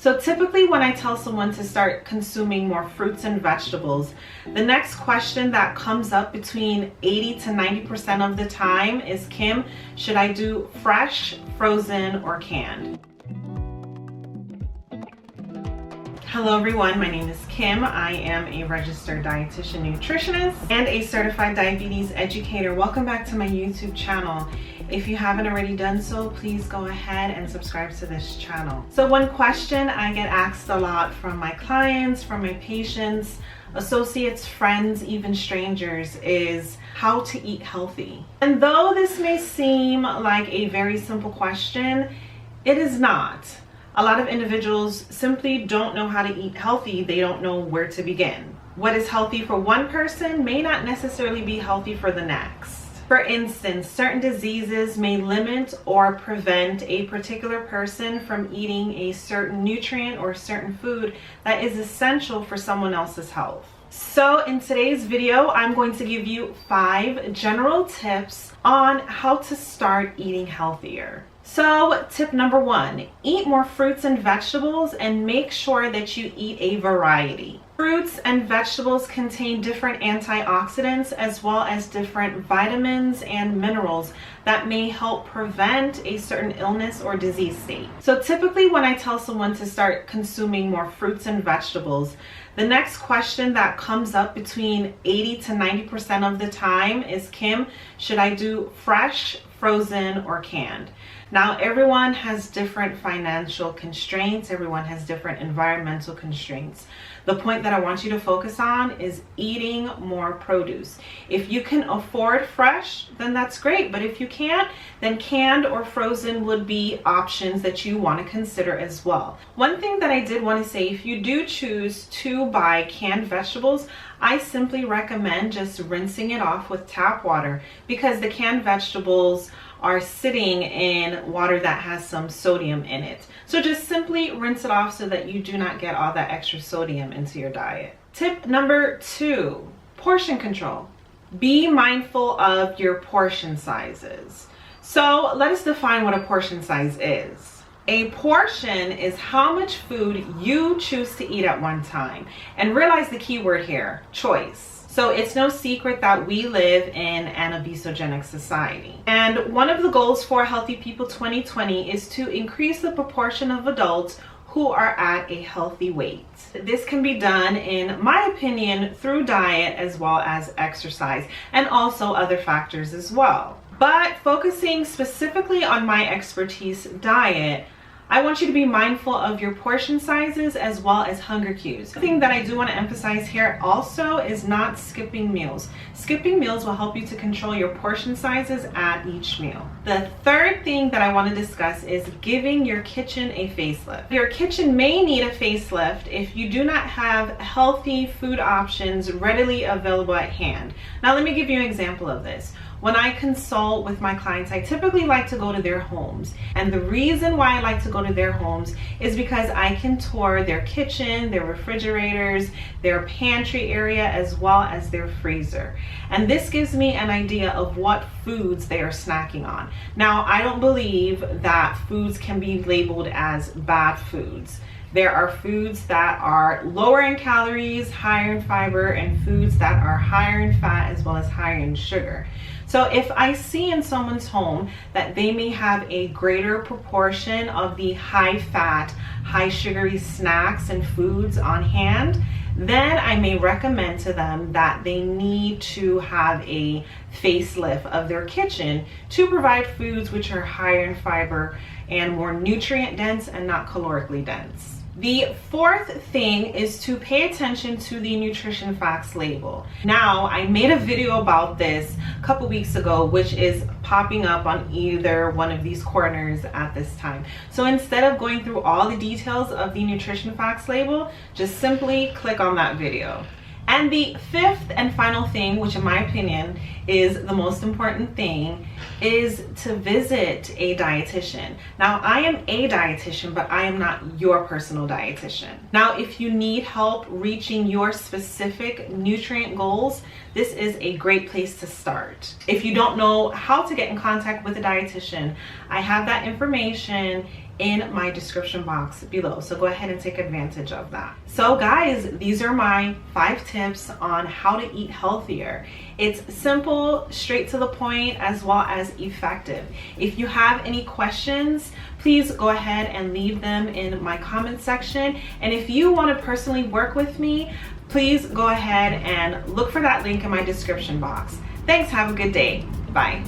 So typically when I tell someone to start consuming more fruits and vegetables, the next question that comes up between 80 to 90% of the time is, Kim, should I do fresh, frozen, or canned? Hello everyone, my name is Kim. I am a registered dietitian nutritionist and a certified diabetes educator. Welcome back to my YouTube channel. If you haven't already done so, please go ahead and subscribe to this channel. So one question I get asked a lot from my clients, from my patients, associates, friends, even strangers is how to eat healthy. And though this may seem like a very simple question, it is not. A lot of individuals simply don't know how to eat healthy. They don't know where to begin. What is healthy for one person may not necessarily be healthy for the next. For instance, certain diseases may limit or prevent a particular person from eating a certain nutrient or certain food that is essential for someone else's health. So in today's video, I'm going to give you 5 general tips on how to start eating healthier. So tip number 1, eat more fruits and vegetables and make sure that you eat a variety. Fruits and vegetables contain different antioxidants as well as different vitamins and minerals that may help prevent a certain illness or disease state. So typically when I tell someone to start consuming more fruits and vegetables, the next question that comes up between 80 to 90% of the time is, Kim, should I do fresh, frozen, or canned? Now, everyone has different financial constraints. Everyone has different environmental constraints. The point that I want you to focus on is eating more produce. If you can afford fresh, then that's great. But if you can't, then canned or frozen would be options that you want to consider as well. One thing that I did want to say, if you do choose to buy canned vegetables, I simply recommend just rinsing it off with tap water because the canned vegetables are sitting in water that has some sodium in it. So just simply rinse it off so that you do not get all that extra sodium into your diet. Tip number 2, portion control. Be mindful of your portion sizes. So let us define what a portion size is. A portion is how much food you choose to eat at one time. And realize the key word here, choice. So it's no secret that we live in an obesogenic society. And one of the goals for Healthy People 2020 is to increase the proportion of adults who are at a healthy weight. This can be done, in my opinion, through diet as well as exercise and also other factors as well. But focusing specifically on my expertise, diet, I want you to be mindful of your portion sizes as well as hunger cues. The thing that I do want to emphasize here also is not skipping meals. Skipping meals will help you to control your portion sizes at each meal. The third thing that I want to discuss is giving your kitchen a facelift. Your kitchen may need a facelift if you do not have healthy food options readily available at hand. Now let me give you an example of this. When I consult with my clients, I typically like to go to their homes. And the reason why I like to go to their homes is because I can tour their kitchen, their refrigerators, their pantry area, as well as their freezer. And this gives me an idea of what foods they are snacking on. Now, I don't believe that foods can be labeled as bad foods. There are foods that are lower in calories, higher in fiber, and foods that are higher in fat as well as higher in sugar. So if I see in someone's home that they may have a greater proportion of the high fat, high sugary snacks and foods on hand, then I may recommend to them that they need to have a facelift of their kitchen to provide foods which are higher in fiber and more nutrient dense and not calorically dense. The fourth thing is to pay attention to the nutrition facts label. Now, I made a video about this a couple weeks ago, which is popping up on either one of these corners at this time. So instead of going through all the details of the nutrition facts label, just simply click on that video. And the fifth and final thing, which in my opinion is the most important thing, is to visit a dietitian. Now, I am a dietitian, but I am not your personal dietitian. Now, if you need help reaching your specific nutrient goals, this is a great place to start. If you don't know how to get in contact with a dietitian, I have that information in my description box below. So go ahead and take advantage of that. So guys, these are my 5 tips on how to eat healthier. It's simple, straight to the point, as well as effective. If you have any questions, please go ahead and leave them in my comment section. And if you want to personally work with me, please go ahead and look for that link in my description box. Thanks, have a good day. Bye.